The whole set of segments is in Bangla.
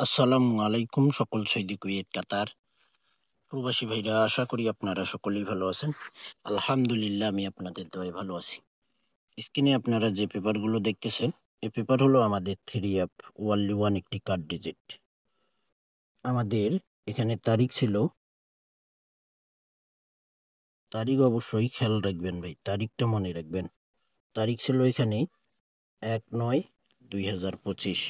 আসসালামু আলাইকুম সকল সৌদি কুয়েত কাতার প্রবাসী ভাইরা, আশা করি আপনারা সকলেই ভালো আছেন। আলহামদুলিল্লাহ, আমি আপনাদের দয়ায় ভালো আছি। স্ক্রিনে আপনারা যে পেপারগুলো দেখতেছেন, এই পেপার হলো আমাদের 3 অ্যাপ ওয়ানলি ওয়ান একটি কার্ড ডিজিট। আমাদের এখানে তারিখ ছিল, তারিখ অবশ্যই খেয়াল রাখবেন ভাই, তারিখটা মনে রাখবেন। তারিখ ছিল এখানে 1/9/2025।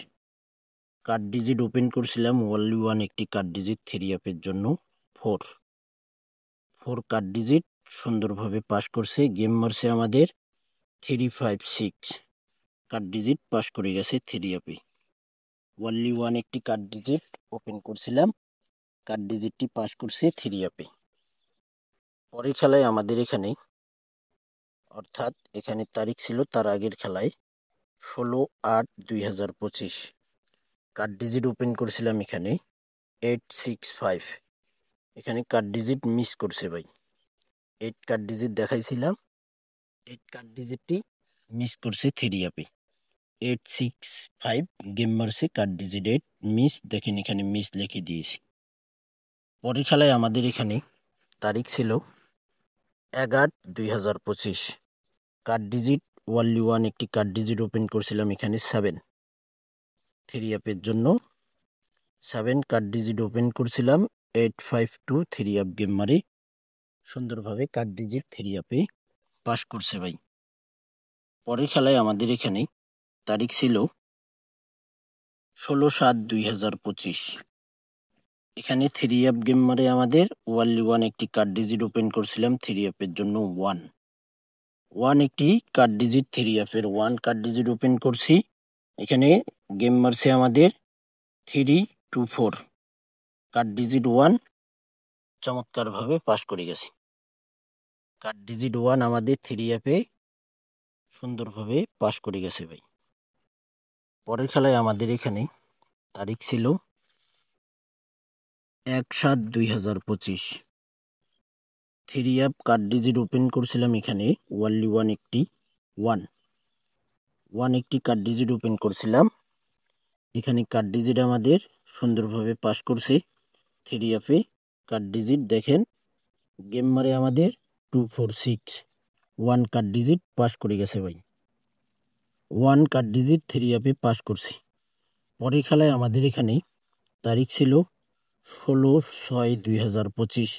কার্ড ডিজিট ওপেন করছিলাম ওয়ানলি ওয়ান একটি কার্ড ডিজিট 3 অ্যাপের জন্য 4 কার্ড ডিজিট সুন্দরভাবে পাস করছে। গেম মারছে আমাদের 356 কার্ড ডিজিট পাস করে গেছে 3 অ্যাপে। ওয়ানলি ওয়ান একটি কার্ড ডিজিট ওপেন করছিলাম, কার্ড ডিজিটটি পাস করছে 3 অ্যাপে। পরের খেলায় আমাদের এখানে, অর্থাৎ এখানে তারিখ ছিল তার আগের খেলায় 16/8/2025 কার্ড ডিজিট ওপেন করছিলাম এখানে 865। এখানে কার্ড ডিজিট মিস করছে ভাই। 8 কার্ড ডিজিট দেখাইছিলাম, 8 কার্ড ডিজিটটি মিস করছে 3 অ্যাপে। 865 গেম মারছে, কার্ড ডিজিট 8 মিস, দেখেন এখানে মিস লিখে দিয়েছি। পরের খেলায় আমাদের এখানে তারিখ ছিল 11/8/2025 কার্ড ডিজিট ওয়ানলি ওয়ান একটি কার্ড ডিজিট ওপেন করছিলাম এখানে 7 3 অ্যাপের জন্য। 7 কার্ড ডিজিট ওপেন করছিলাম 852 3 অ্যাপ গেম মারে সুন্দরভাবে কার্ড ডিজিট 3 অ্যাপে পাস করছে ভাই। পরের খেলায় আমাদের এখানে তারিখ ছিল 16/7/2025। এখানে 3 অ্যাপ গেম মারে আমাদের ওয়ানলি ওয়ান একটি কার্ড ডিজিট ওপেন করছিলাম 3 অ্যাপের জন্য 1 একটি কার্ড ডিজিট 3 অ্যাপের 1 কার্ড ডিজিট ওপেন করছি। এখানে গেম মারছে আমাদের 324 কার্ড ডিজিট 1 চমৎকারভাবে পাস করে গেছি। কার্ড ডিজিট 1 আমাদের 3 অ্যাপে সুন্দরভাবে পাস করে গেছে ভাই। পরের খেলায় আমাদের এখানে তারিখ ছিল 1/7/2025 3 অ্যাপ কার্ড ডিজিট ওপেন করছিলাম এখানে ওয়ানলি ওয়ান একটি 1 একটি কার্ড ডিজিট ওপেন করছিলাম। এখানে কার্ড ডিজিট আমাদের সুন্দরভাবে পাস করছে 3 অ্যাপে। কার্ড ডিজিট দেখেন গেম মারে আমাদের 246 1 কার্ড ডিজিট পাস করে গেছে ভাই। 1 কার্ড ডিজিট 3 অ্যাপে পাস করছি। পরের খেলায় আমাদের এখানে তারিখ ছিল 16/6/2025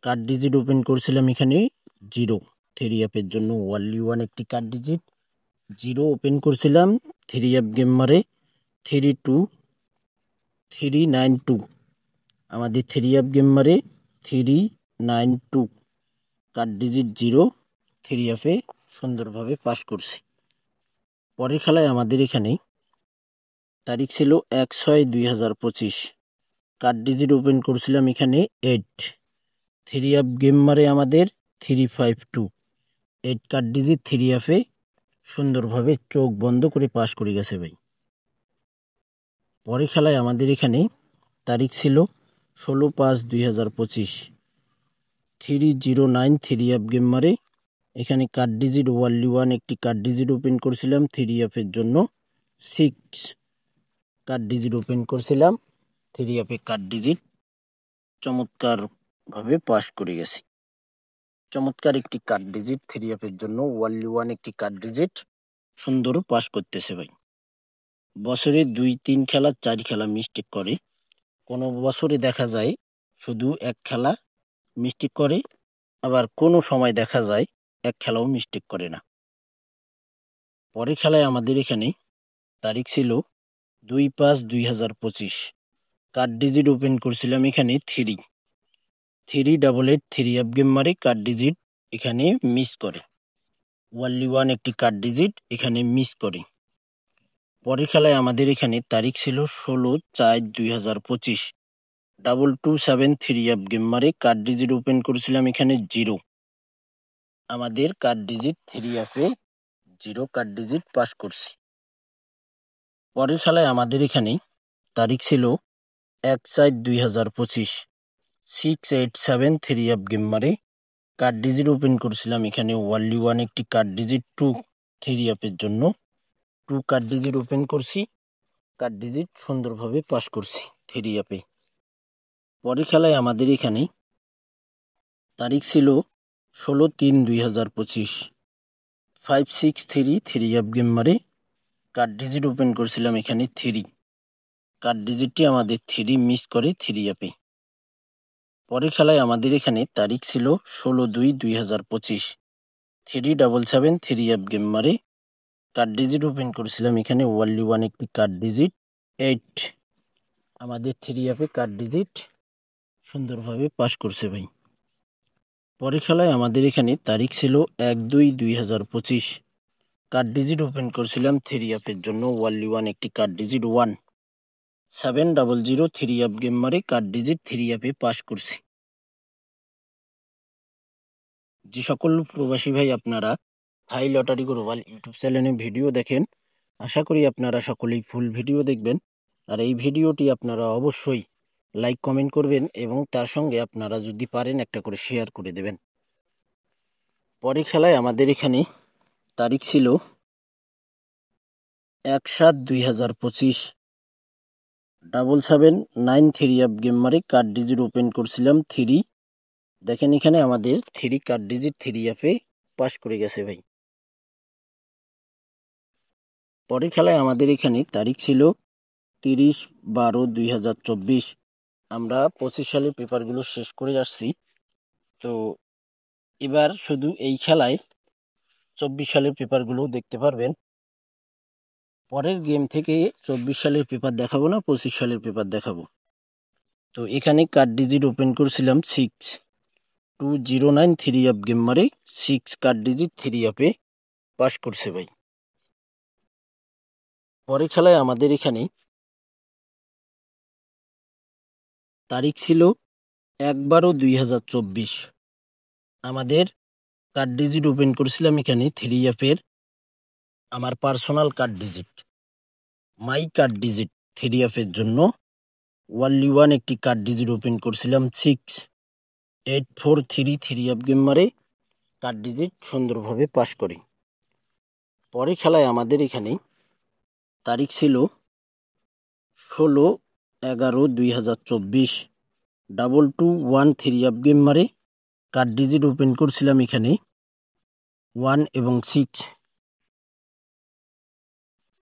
কার্ড ডিজিট ওপেন করছিলাম এখানে 0 3 অ্যাপের জন্য ওয়ানলি ওয়ান একটি কার্ড ডিজিট 0 ওপেন করছিলাম 3 অ্যাপ গেম মারে 39392 আমাদের 3 অ্যাপ গেম মারে 392 কার্ড ডিজিট 0 3 অ্যাপে সুন্দরভাবে পাস করছি। পরের খেলায় আমাদের এখানে তারিখ ছিল 1/6/2025 কার্ড ডিজিট ওপেন করছিলাম এখানে 8 3 অ্যাপ গেম মারে আমাদের 352 8 কার্ড ডিজিট 3 অ্যাপে সুন্দরভাবে চোখ বন্ধ করে পাস করে গেছে ভাই। পরের খেলায় আমাদের এখানে তারিখ ছিল 16/5/2025 309 3 অ্যাপ গেম মারে এখানে কার্ড ডিজিট ওয়ানলি ওয়ান একটি কার্ড ডিজিট ওপেন করছিলাম 3 অ্যাপের জন্য 6 কার্ড ডিজিট ওপেন করছিলাম 3 অ্যাপে কার্ড ডিজিট চমৎকারভাবে পাস করে গেছি। চমৎকার একটি কার্ড ডিজিট 3 অ্যাপের জন্য ওয়ানলি ওয়ান একটি কার্ড ডিজিট সুন্দর পাস করতেছে ভাই। বছরে 2-3 খেলা 4 খেলা মিস্টেক করে, কোনো বছরে দেখা যায় শুধু 1 খেলা মিস্টেক করে, আবার কোনো সময় দেখা যায় 1 খেলাও মিস্টেক করে না। পরের খেলায় আমাদের এখানে তারিখ ছিল 2/5/2025 কার্ড ডিজিট ওপেন করছিলাম এখানে 388 3 অ্যাপ গেম মারে কার্ড ডিজিট এখানে মিস করে, ওয়ানলি ওয়ান একটি কার্ড ডিজিট এখানে মিস করে। পরের খেলায় আমাদের এখানে তারিখ ছিল 16/4/2025 227 3 অ্যাপ গেম মারে কার্ড ডিজিট ওপেন করেছিলাম এখানে 0 আমাদের কার্ড ডিজিট 3 অ্যাপে 0 কার্ড ডিজিট পাস করছি। পরের খেলায় আমাদের এখানে তারিখ ছিল 1/4/2025 687 3 অ্যাপ গেম মারে কার্ড ডিজিট ওপেন করেছিলাম এখানে ওয়ানলি ওয়ান একটি কার্ড ডিজিট 2 3 অ্যাপের জন্য 2 কার্ড ডিজিট ওপেন করছি। কার্ড ডিজিট সুন্দরভাবে পাস করছি থ্রি অ্যাপে। পরের খেলায় আমাদের এখানে তারিখ ছিল 16/3/2025। 563 থ্রি অ্যাপ গেম মারে কার্ড ডিজিট ওপেন করছিলাম এখানে থ্রি। কার্ড ডিজিটটি আমাদের থ্রি মিস করে থ্রি অ্যাপে। পরের খেলায় আমাদের এখানে তারিখ ছিল 16/2/2025। 377 থ্রি অ্যাপ গেম মারে কার্ড ডিজিট ওপেন করেছিলাম এখানে ওয়ানলি ওয়ান একটি কার্ড ডিজিট 8। আমাদের থ্রি অ্যাপে কার্ড ডিজিট সুন্দরভাবে পাস করছে ভাই। পরের খেলায় আমাদের এখানে তারিখ ছিল 1/2/2025। কার্ড ডিজিট ওপেন করছিলাম থ্রি অ্যাপের জন্য ওয়ানলি ওয়ান একটি card digit 1। 700 three app game মারে কার্ড ডিজিট থ্রি অ্যাপে পাস করছি। যে সকল প্রবাসী ভাই আপনারা থাই লটারি গ্লোবাল ইউটিউব চ্যানেলে ভিডিও দেখেন, আশা করি আপনারা সকলেই ফুল ভিডিও দেখবেন। আর এই ভিডিওটি আপনারা অবশ্যই লাইক কমেন্ট করবেন এবং তার সঙ্গে আপনারা যদি পারেন একটা করে শেয়ার করে দেবেন। পরের খেলায় আমাদের এখানে তারিখ ছিল 1/7/2025। 779 থ্রি অ্যাপ গেম মারে কার্ড ডিজিট ওপেন করছিলাম থ্রি। দেখেন এখানে আমাদের থ্রি কার্ড ডিজিট থ্রি অ্যাপে পাস করে গেছে ভাই। পরের খেলায় আমাদের এখানে তারিখ ছিল 30/12/2024। আমরা 25 সালের পেপারগুলো শেষ করে আসছি, তো এবার শুধু এই খেলায় 24 সালের পেপারগুলো দেখতে পারবেন। পরের গেম থেকে 24 সালের পেপার দেখাবো না, 25 সালের পেপার দেখাবো। তো এখানে কার্ড ডিজিট ওপেন করছিলাম 6209 থ্রি অ্যাপ গেম মারে 6 কার্ড ডিজিট থ্রি অ্যাপে পাস করছে ভাই। পরের খেলায় আমাদের এখানে তারিখ ছিল 1/12/2024। আমাদের কার্ড ডিজিট ওপেন করছিলাম এখানে থ্রি অ্যাপের আমার পার্সোনাল কার্ড ডিজিট, মাই কার্ড ডিজিট থ্রি অ্যাপের জন্য ওয়ানলি ওয়ান একটি কার্ড ডিজিট ওপেন করছিলাম 6843 থ্রি অ্যাপ গেম মারে কার্ড ডিজিট সুন্দরভাবে পাস করি। পরে খেলায় আমাদের এখানে তারিখ ছিল 16/11/2024। 221 থ্রি অ্যাপ গেম মারে কার্ড ডিজিট ওপেন করছিলাম এখানে 1 এবং 6।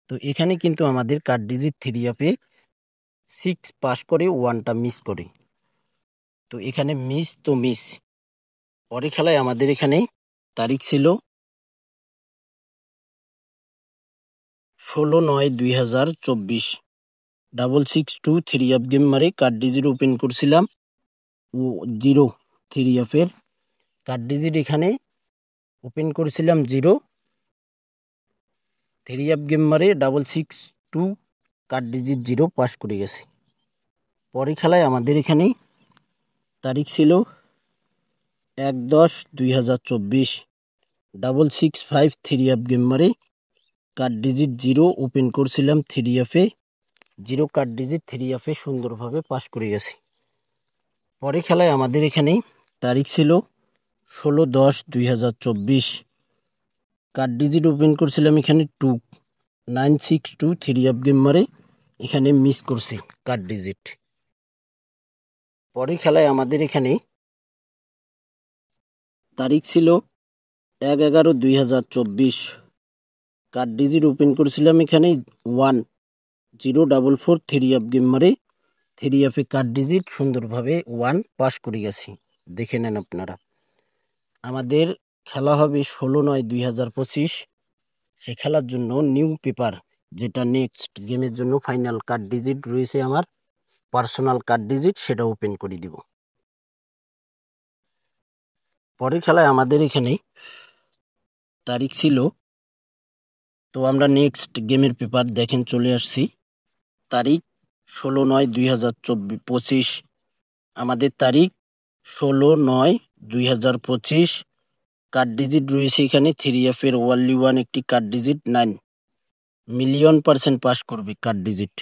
তো এখানে কিন্তু আমাদের কার্ড ডিজিট থ্রি অ্যাপে 6 পাস করে 1টা মিস করে, তো এখানে মিস তো মিস। পরে খেলায় আমাদের এখানে তারিখ ছিল 16/9/2024। 662 থ্রি অ্যাপ গেম মারে কার্ড ডিজিট ওপেন করছিলাম 0 থ্রি অ্যাপের কার্ড ডিজিট এখানে ওপেন করেছিলাম 0। থ্রি অ্যাপ গেম মারে 662 কার্ড ডিজিট 0 পাস করে গেছে। পরে খেলায় আমাদের এখানে তারিখ ছিল 1/10/2024। 665 থ্রি অ্যাপ গেম মারে কার্ড ডিজিট 0 ওপেন করছিলাম থ্রি অ্যাপে 0 কার্ড ডিজিট থ্রি অ্যাপে সুন্দরভাবে পাস করে গেছে। পরে খেলায় আমাদের এখানে তারিখ ছিল 16/10/2024। কার্ড ডিজিট ওপেন করছিলাম এখানে 2962 থ্রি অ্যাপ গেম মারে এখানে মিস করছি কার্ড ডিজিট। পরে খেলায় আমাদের এখানে তারিখ ছিল 1/11/2024। কার্ড ডিজিট ওপেন করছিলাম এখানে 1044 থ্রি অ্যাপ গেম মারে থ্রি অ্যাপে কার্ড ডিজিট সুন্দরভাবে 1 পাস করে গেছি। দেখে নেন আপনারা। আমাদের খেলা হবে 16/9/2025। সে খেলার জন্য নিউ পেপার, যেটা নেক্সট গেমের জন্য ফাইনাল কার্ড ডিজিট রয়েছে আমার পার্সোনাল কার্ড ডিজিট, সেটা ওপেন করে দিব। পরের খেলায় আমাদের এখানে তারিখ ছিল, তো আমরা নেক্সট গেমের পেপার দেখেন চলে আসছি। তারিখ 16/9/2025। আমাদের তারিখ 16/9/2025। কার্ড ডিজিট রয়েছে এখানে থ্রি অ্যাপের ওয়ানলি ওয়ান একটি কার্ড ডিজিট 9। মিলিয়ন% পাস করবে কার্ড ডিজিট।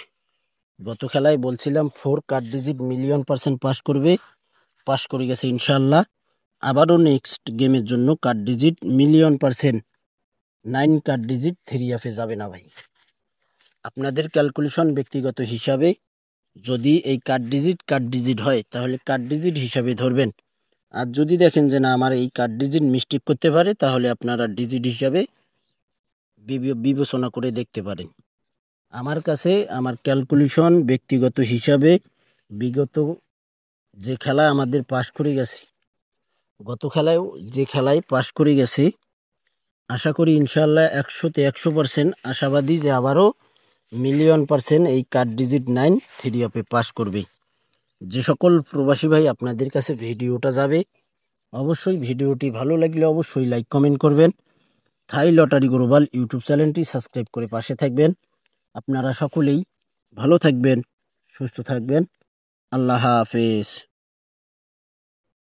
গত খেলায় বলছিলাম 4 কার্ড ডিজিট মিলিয়ন% পাস করবে, পাস করে গেছে ইনশাল্লাহ। আবারও নেক্সট গেমের জন্য card digit million%, 9 card digit three অ্যাপে যাবে না ভাই। আপনাদের ক্যালকুলেশন ব্যক্তিগত হিসাবে যদি এই কার্ড ডিজিট হয় তাহলে কার্ড ডিজিট হিসাবে ধরবেন। আর যদি দেখেন যে না আমার এই কার্ড ডিজিট মিস্টেক করতে পারে তাহলে আপনারা ডিজিট হিসাবে বিবেচনা করে দেখতে পারেন। আমার কাছে আমার ক্যালকুলেশন ব্যক্তিগত হিসাবে বিগত যে খেলা আমাদের পাস করে গেছে, গত খেলায় যে খেলায় পাস করে গেছে, আশা করি ইনশাল্লাহ 100% আশাবাদী যে আবারও %1,000,000 এই কার্ড ডিজিট 9 থ্রি অফে পাস করবে। যে সকল প্রবাসী ভাই আপনাদের কাছে ভিডিওটা যাবে, অবশ্যই ভিডিওটি ভালো লাগলে অবশ্যই লাইক কমেন্ট করবেন। থাই লটারি গ্লোবাল ইউটিউব চ্যানেলটি সাবস্ক্রাইব করে পাশে থাকবেন। আপনারা সকলেই ভালো থাকবেন, সুস্থ থাকবেন। আল্লাহ হাফেজ।